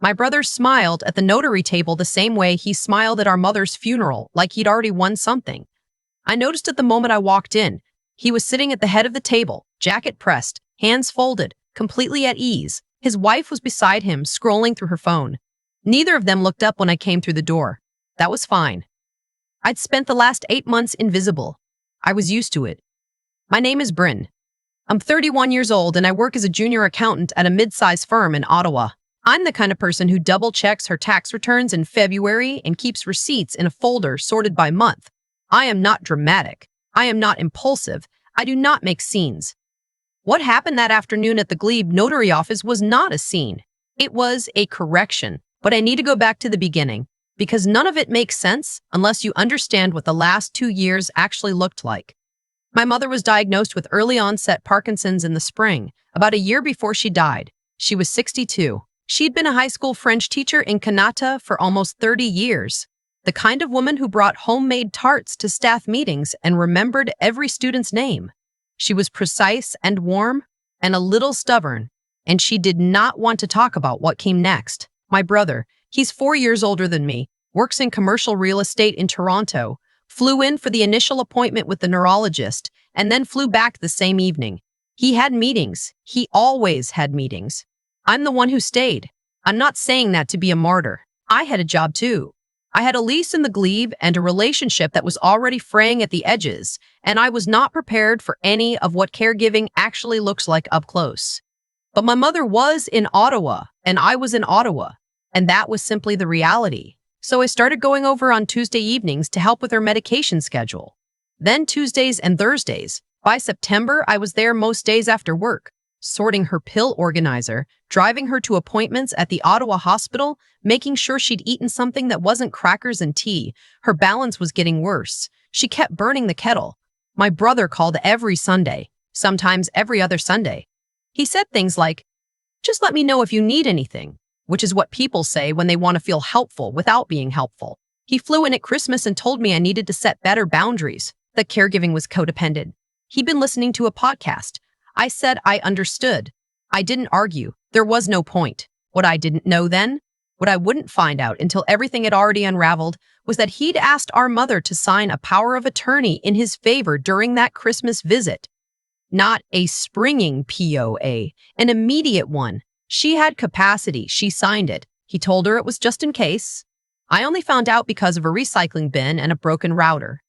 My brother smiled at the notary table the same way he smiled at our mother's funeral, like he'd already won something. I noticed it the moment I walked in. He was sitting at the head of the table, jacket pressed, hands folded, completely at ease. His wife was beside him, scrolling through her phone. Neither of them looked up when I came through the door. That was fine. I'd spent the last 8 months invisible. I was used to it. My name is Bryn. I'm 31 years old and I work as a junior accountant at a mid-sized firm in Ottawa. I'm the kind of person who double-checks her tax returns in February and keeps receipts in a folder sorted by month. I am not dramatic. I am not impulsive. I do not make scenes. What happened that afternoon at the Glebe notary office was not a scene. It was a correction. But I need to go back to the beginning, because none of it makes sense unless you understand what the last 2 years actually looked like. My mother was diagnosed with early-onset Parkinson's in the spring, about a year before she died. She was 62. She'd been a high school French teacher in Canada for almost 30 years, the kind of woman who brought homemade tarts to staff meetings and remembered every student's name. She was precise and warm and a little stubborn, and she did not want to talk about what came next. My brother, he's 4 years older than me, works in commercial real estate in Toronto, flew in for the initial appointment with the neurologist, and then flew back the same evening. He had meetings. He always had meetings. I'm the one who stayed. I'm not saying that to be a martyr. I had a job too. I had a lease in the Glebe and a relationship that was already fraying at the edges, and I was not prepared for any of what caregiving actually looks like up close. But my mother was in Ottawa, and I was in Ottawa. And that was simply the reality. So I started going over on Tuesday evenings to help with her medication schedule. Then Tuesdays and Thursdays. By September, I was there most days after work, sorting her pill organizer, driving her to appointments at the Ottawa hospital, making sure she'd eaten something that wasn't crackers and tea. Her balance was getting worse. She kept burning the kettle. My brother called every Sunday, sometimes every other Sunday. He said things like, "Just let me know if you need anything," which is what people say when they want to feel helpful without being helpful. He flew in at Christmas and told me I needed to set better boundaries, that caregiving was codependent. He'd been listening to a podcast. I said I understood. I didn't argue. There was no point. What I didn't know then, what I wouldn't find out until everything had already unraveled, was that he'd asked our mother to sign a power of attorney in his favor during that Christmas visit. Not a springing POA, an immediate one. She had capacity. She signed it. He told her it was just in case. I only found out because of a recycling bin and a broken router.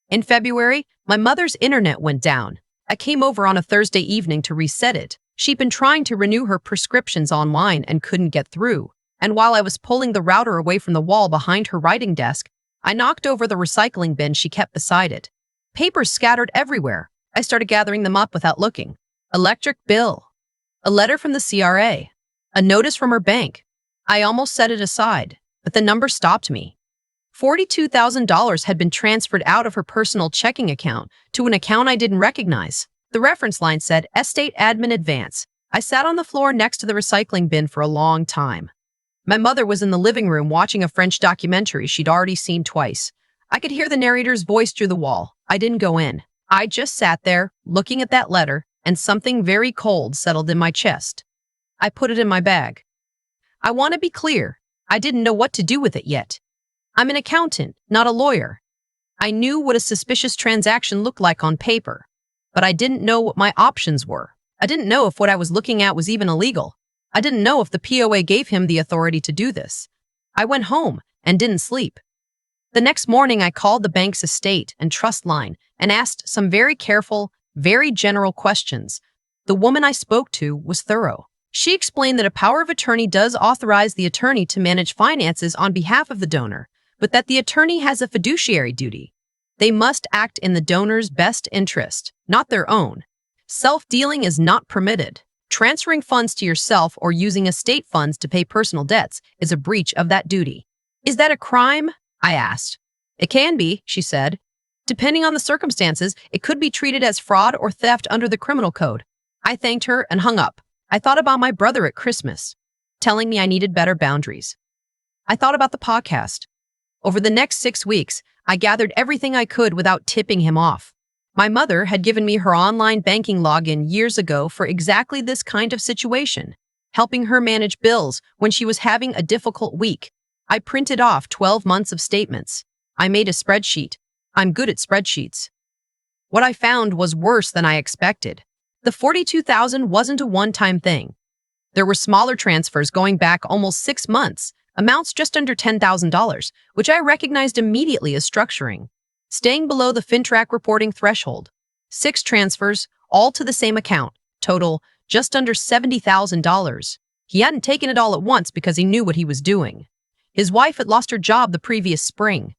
In February, my mother's internet went down. I came over on a Thursday evening to reset it. She'd been trying to renew her prescriptions online and couldn't get through. And while I was pulling the router away from the wall behind her writing desk, I knocked over the recycling bin she kept beside it. Papers scattered everywhere. I started gathering them up without looking. Electric bill. A letter from the CRA. A notice from her bank. I almost set it aside, but the number stopped me. $42,000 had been transferred out of her personal checking account to an account I didn't recognize. The reference line said, "Estate Admin Advance." I sat on the floor next to the recycling bin for a long time. My mother was in the living room watching a French documentary she'd already seen twice. I could hear the narrator's voice through the wall. I didn't go in. I just sat there, looking at that letter, and something very cold settled in my chest. I put it in my bag. I want to be clear. I didn't know what to do with it yet. I'm an accountant, not a lawyer. I knew what a suspicious transaction looked like on paper, but I didn't know what my options were. I didn't know if what I was looking at was even illegal. I didn't know if the POA gave him the authority to do this. I went home and didn't sleep. The next morning, I called the bank's estate and trust line and asked some very careful, very general questions. The woman I spoke to was thorough. She explained that a power of attorney does authorize the attorney to manage finances on behalf of the donor, but that the attorney has a fiduciary duty. They must act in the donor's best interest, not their own. Self-dealing is not permitted. Transferring funds to yourself or using estate funds to pay personal debts is a breach of that duty. Is that a crime? I asked. It can be, she said. Depending on the circumstances, it could be treated as fraud or theft under the criminal code. I thanked her and hung up. I thought about my brother at Christmas, telling me I needed better boundaries. I thought about the podcast. Over the next 6 weeks, I gathered everything I could without tipping him off. My mother had given me her online banking login years ago for exactly this kind of situation. helping her manage bills when she was having a difficult week. I printed off 12 months of statements. I made a spreadsheet. I'm good at spreadsheets. What I found was worse than I expected. The $42,000 wasn't a one-time thing. There were smaller transfers going back almost 6 months, amounts just under $10,000, which I recognized immediately as structuring. Staying below the FinTrack reporting threshold. 6 transfers, all to the same account, total just under $70,000. He hadn't taken it all at once because he knew what he was doing. His wife had lost her job the previous spring.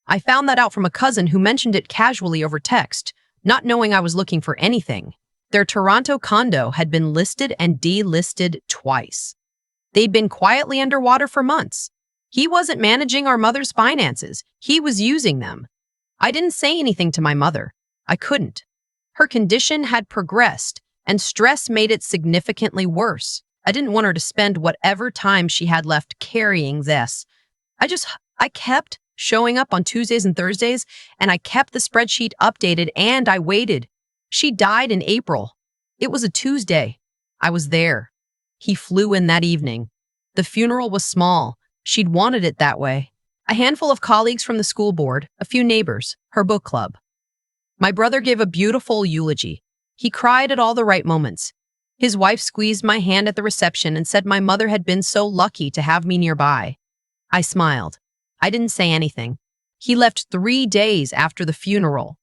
I found that out from a cousin who mentioned it casually over text, not knowing I was looking for anything. Their Toronto condo had been listed and delisted twice. They'd been quietly underwater for months. He wasn't managing our mother's finances. He was using them. I didn't say anything to my mother. I couldn't. Her condition had progressed, and stress made it significantly worse. I didn't want her to spend whatever time she had left carrying this. I kept showing up on Tuesdays and Thursdays, and I kept the spreadsheet updated, and I waited. She died in April. It was a Tuesday. I was there. He flew in that evening. The funeral was small. She'd wanted it that way. A handful of colleagues from the school board, a few neighbors, her book club. My brother gave a beautiful eulogy. He cried at all the right moments. His wife squeezed my hand at the reception and said my mother had been so lucky to have me nearby. I smiled. I didn't say anything. He left 3 days after the funeral.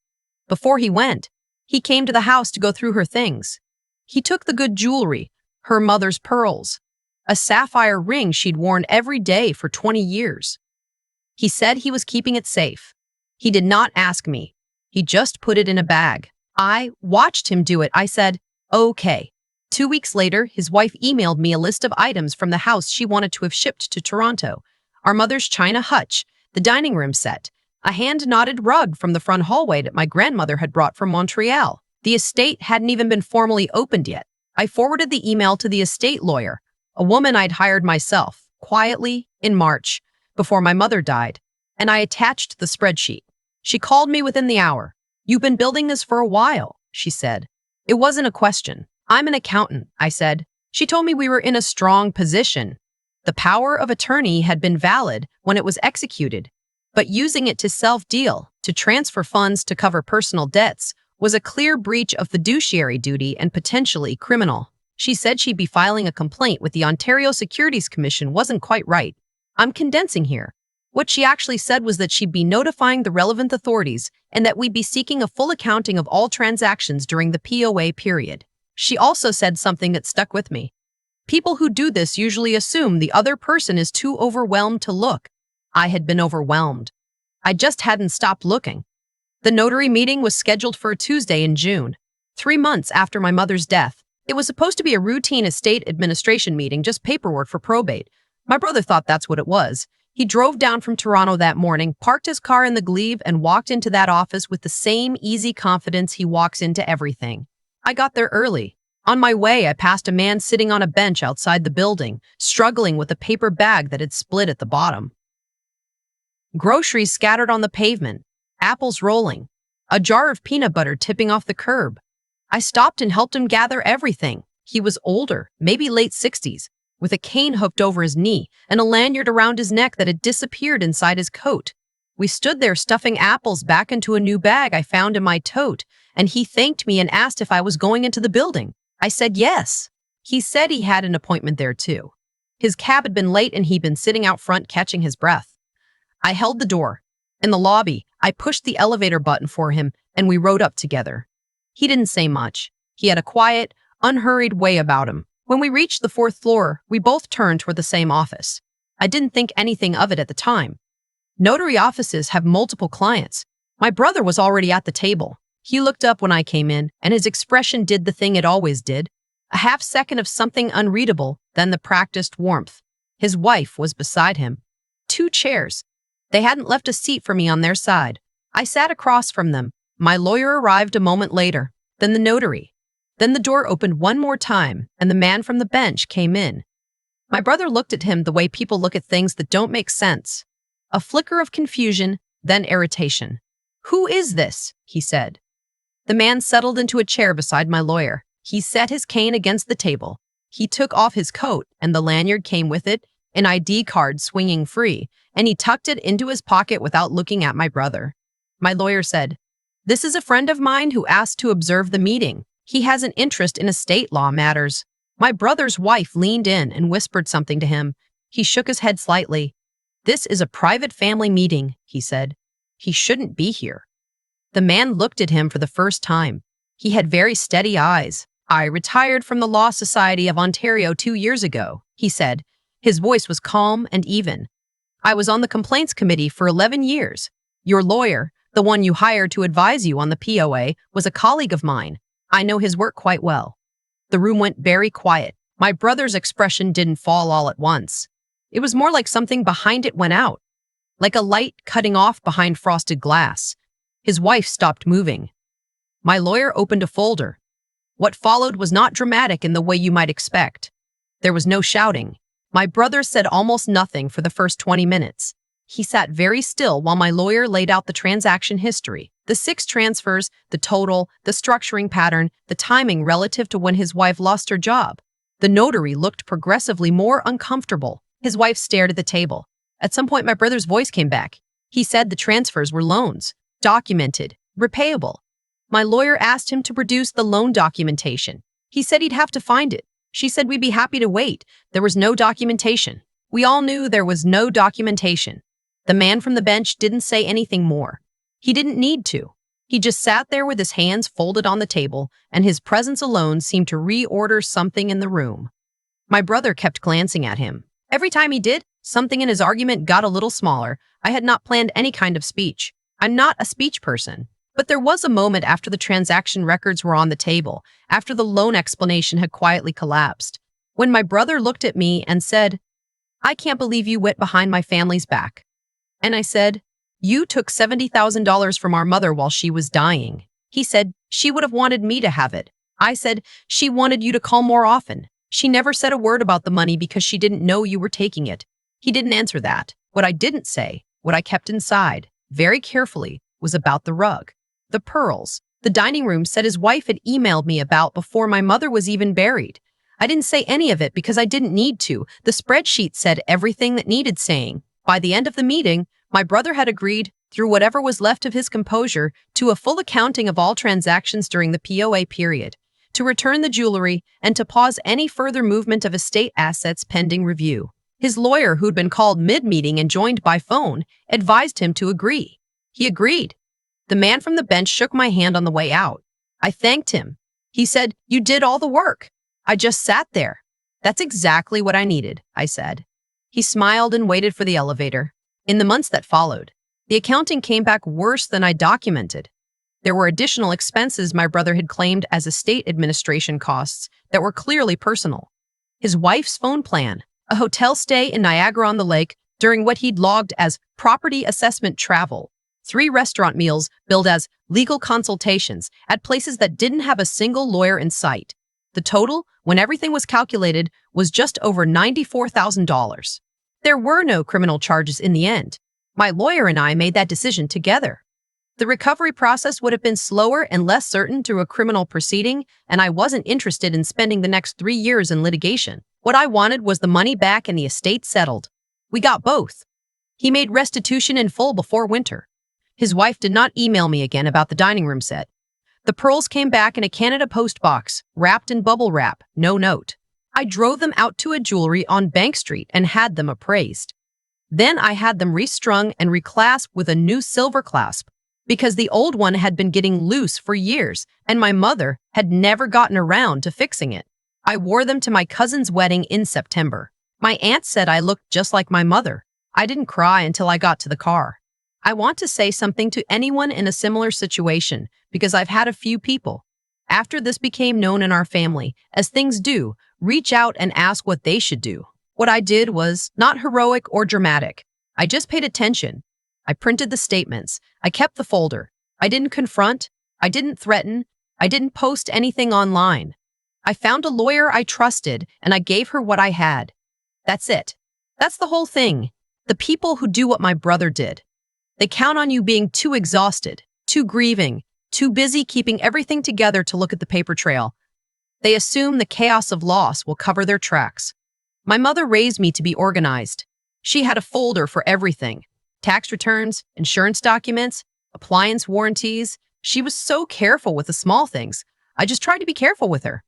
Before he went, he came to the house to go through her things. He took the good jewelry, her mother's pearls, a sapphire ring she'd worn every day for 20 years. He said he was keeping it safe. He did not ask me. He just put it in a bag. I watched him do it. I said, okay. 2 weeks later, his wife emailed me a list of items from the house she wanted to have shipped to Toronto. Our mother's china hutch, the dining room set, a hand-knotted rug from the front hallway that my grandmother had brought from Montreal. The estate hadn't even been formally opened yet. I forwarded the email to the estate lawyer, a woman I'd hired myself, quietly, in March, before my mother died, and I attached the spreadsheet. She called me within the hour. You've been building this for a while, she said. It wasn't a question. I'm an accountant, I said. She told me we were in a strong position. The power of attorney had been valid when it was executed, but using it to self-deal, to transfer funds to cover personal debts, was a clear breach of fiduciary duty and potentially criminal. She said she'd be filing a complaint with the Ontario Securities Commission wasn't quite right. I'm condensing here. What she actually said was that she'd be notifying the relevant authorities and that we'd be seeking a full accounting of all transactions during the POA period. She also said something that stuck with me. People who do this usually assume the other person is too overwhelmed to look. I had been overwhelmed. I just hadn't stopped looking. The notary meeting was scheduled for a Tuesday in June, 3 months after my mother's death. It was supposed to be a routine estate administration meeting, just paperwork for probate. My brother thought that's what it was. He drove down from Toronto that morning, parked his car in the Glebe, and walked into that office with the same easy confidence he walks into everything. I got there early. On my way, I passed a man sitting on a bench outside the building, struggling with a paper bag that had split at the bottom. Groceries scattered on the pavement, apples rolling, a jar of peanut butter tipping off the curb. I stopped and helped him gather everything. He was older, maybe late 60s, with a cane hooked over his knee and a lanyard around his neck that had disappeared inside his coat. We stood there stuffing apples back into a new bag I found in my tote, and he thanked me and asked if I was going into the building. I said yes. He said he had an appointment there too. His cab had been late and he'd been sitting out front catching his breath. I held the door. In the lobby, I pushed the elevator button for him and we rode up together. He didn't say much. He had a quiet, unhurried way about him. When we reached the 4th floor, we both turned toward the same office. I didn't think anything of it at the time. Notary offices have multiple clients. My brother was already at the table. He looked up when I came in, and his expression did the thing it always did. A half-second of something unreadable, then the practiced warmth. His wife was beside him. 2 chairs. They hadn't left a seat for me on their side. I sat across from them. My lawyer arrived a moment later, then the notary. Then the door opened one more time, and the man from the bench came in. My brother looked at him the way people look at things that don't make sense. A flicker of confusion, then irritation. "Who is this?" he said. The man settled into a chair beside my lawyer. He set his cane against the table. He took off his coat, and the lanyard came with it, an ID card swinging free, and he tucked it into his pocket without looking at my brother. My lawyer said, "This is a friend of mine who asked to observe the meeting. He has an interest in estate law matters." My brother's wife leaned in and whispered something to him. He shook his head slightly. "This is a private family meeting," he said. "He shouldn't be here." The man looked at him for the first time. He had very steady eyes. "I retired from the Law Society of Ontario 2 years ago," he said. His voice was calm and even. "I was on the complaints committee for 11 years. Your lawyer, the one you hired to advise you on the POA, was a colleague of mine. I know his work quite well." The room went very quiet. My brother's expression didn't fall all at once. It was more like something behind it went out, like a light cutting off behind frosted glass. His wife stopped moving. My lawyer opened a folder. What followed was not dramatic in the way you might expect. There was no shouting. My brother said almost nothing for the first 20 minutes. He sat very still while my lawyer laid out the transaction history, the 6 transfers, the total, the structuring pattern, the timing relative to when his wife lost her job. The notary looked progressively more uncomfortable. His wife stared at the table. At some point, my brother's voice came back. He said the transfers were loans, documented, repayable. My lawyer asked him to produce the loan documentation. He said he'd have to find it. She said we'd be happy to wait. There was no documentation. We all knew there was no documentation. The man from the bench didn't say anything more. He didn't need to. He just sat there with his hands folded on the table, and his presence alone seemed to reorder something in the room. My brother kept glancing at him. Every time he did, something in his argument got a little smaller. I had not planned any kind of speech. I'm not a speech person. But there was a moment after the transaction records were on the table, after the loan explanation had quietly collapsed, when my brother looked at me and said, "I can't believe you went behind my family's back." And I said, "You took $70,000 from our mother while she was dying." He said, "She would have wanted me to have it." I said, "She wanted you to call more often. She never said a word about the money because she didn't know you were taking it." He didn't answer that. What I didn't say, what I kept inside, very carefully, was about the rug. The pearls. The dining room said his wife had emailed me about before my mother was even buried. I didn't say any of it because I didn't need to. The spreadsheet said everything that needed saying. By the end of the meeting, my brother had agreed, through whatever was left of his composure, to a full accounting of all transactions during the POA period, to return the jewelry, and to pause any further movement of estate assets pending review. His lawyer, who'd been called mid-meeting and joined by phone, advised him to agree. He agreed. The man from the bench shook my hand on the way out. I thanked him. He said, "You did all the work." I just sat there. "That's exactly what I needed," I said. He smiled and waited for the elevator. In the months that followed, the accounting came back worse than I documented. There were additional expenses my brother had claimed as estate administration costs that were clearly personal. His wife's phone plan, a hotel stay in Niagara-on-the-Lake during what he'd logged as property assessment travel, 3 restaurant meals billed as legal consultations at places that didn't have a single lawyer in sight. The total, when everything was calculated, was just over $94,000. There were no criminal charges in the end. My lawyer and I made that decision together. The recovery process would have been slower and less certain through a criminal proceeding, and I wasn't interested in spending the next 3 years in litigation. What I wanted was the money back and the estate settled. We got both. He made restitution in full before winter. His wife did not email me again about the dining room set. The pearls came back in a Canada Post box, wrapped in bubble wrap, no note. I drove them out to a jewelry on Bank Street and had them appraised. Then I had them restrung and reclasped with a new silver clasp, because the old one had been getting loose for years and my mother had never gotten around to fixing it. I wore them to my cousin's wedding in September. My aunt said I looked just like my mother. I didn't cry until I got to the car. I want to say something to anyone in a similar situation because I've had a few people, after this became known in our family, as things do, reach out and ask what they should do. What I did was not heroic or dramatic. I just paid attention. I printed the statements. I kept the folder. I didn't confront. I didn't threaten. I didn't post anything online. I found a lawyer I trusted and I gave her what I had. That's it. That's the whole thing. The people who do what my brother did. They count on you being too exhausted, too grieving, too busy keeping everything together to look at the paper trail. They assume the chaos of loss will cover their tracks. My mother raised me to be organized. She had a folder for everything: tax returns, insurance documents, appliance warranties. She was so careful with the small things. I just tried to be careful with her.